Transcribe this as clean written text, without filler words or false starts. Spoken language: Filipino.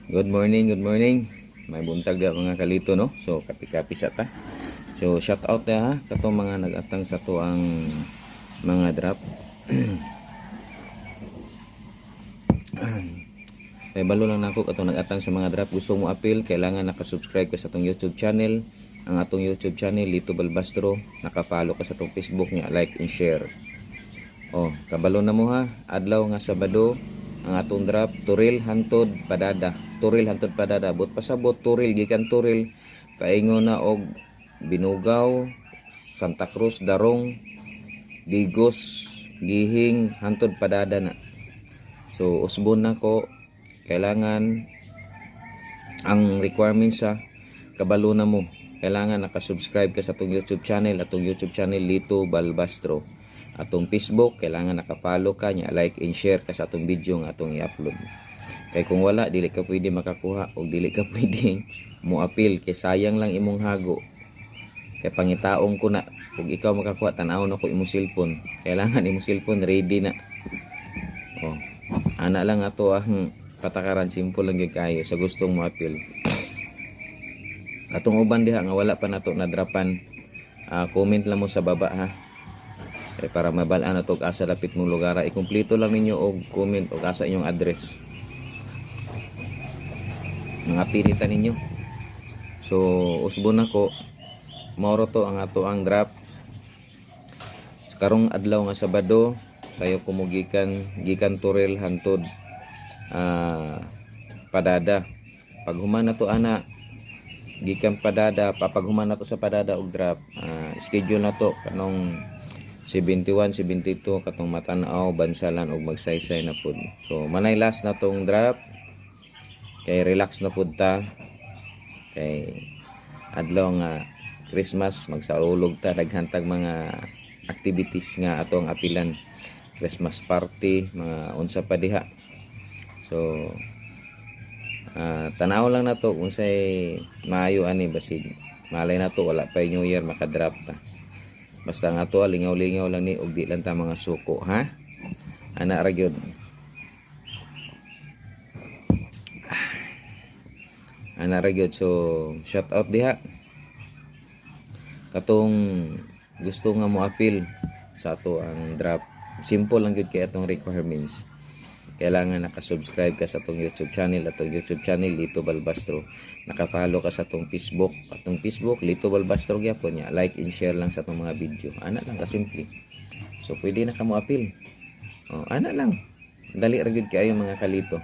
Good morning, good morning. May buntag da mga kalito no. So kapi-kapi sa ta. So shout out da ha katong mga nag-atang sa to ang mga drop. May balo lang nako katong nag-atang sa mga drop. Gusto mo appeal, kailangan naka-subscribe ka sa atong YouTube channel. Ang atong YouTube channel Lito Balbastro, naka-follow ka sa atong Facebook niya, like and share. Oh, kabalo na mo ha. Adlaw nga Sabado ang atong drop Turil hantod Padada. Turil hantod Padada. Bot pasabot Turil gikan Turil paingon na og Binugaw, Santa Cruz, Darong, Digos, Gihing hantod Padada na. So usbon na ko kailangan ang requirements sa kabalo na mo. Kailangan naka-subscribe ka sa atong YouTube channel, Lito Balbastro. Atong Facebook, kailangan naka-follow ka nya, like and share ka sa atong video nga atong i-upload. Kay kung wala, dili ka pwede makakuha o dili ka pwede mo appeal kay sayang lang imong hago. Kay pangitaong ko na kung ikaw makakuha tan-aw na ko imong cellphone. Kailangan imong cellphone ready na. Oh. Ana lang ato ang patakaran, simple lang gyud kayo sa gustong mo appeal. Katong uban diha nga wala pa nato na dropan, comment lang mo sa baba ha. Para mabalaan na ito asa lapit mong lugar. Ikumpleto lang ninyo og comment og asa inyong address. Mga pilitan ninyo. So usbon nako mauro to ang ato ang draft. Karong adlaw nga Sabado sayo kumugikan gikan Turil hantod Padada. Pag human na to ana gikan Padada, papaghuman na to sa Padada og draft, schedule na to kanong 71, 72 katong matanaw, bansalan og magsaysay na pud. So manay last na tong draft. Kay relax na pud ta. Kay adlaw nga Christmas, magsaulog ta, daghantag mga activities nga atong apilan. Christmas party, mga unsa pa diha. So tanaw lang na to kung say maayo ani basig malay na to wala pa New Year maka-draft ta. Basta nga to lingaw-lingaw lang ni og di lang ta mga suko ha. Ana ra gyud. Ana ra gyud. So shout out diha katong gusto nga mo appeal sa ato ang draft. Simple lang gyud kay atong requirements. Kailangan naka-subscribe ka sa atong YouTube channel, Lito Balbastro. Naka-follow ka sa atong Facebook, Lito Balbastro gyapon nya. Like and share lang sa atong mga video. Ana lang kasimple. So pwede na ka mo appeal. Oh, ana lang. Dali ra gyud kayo mga kalito.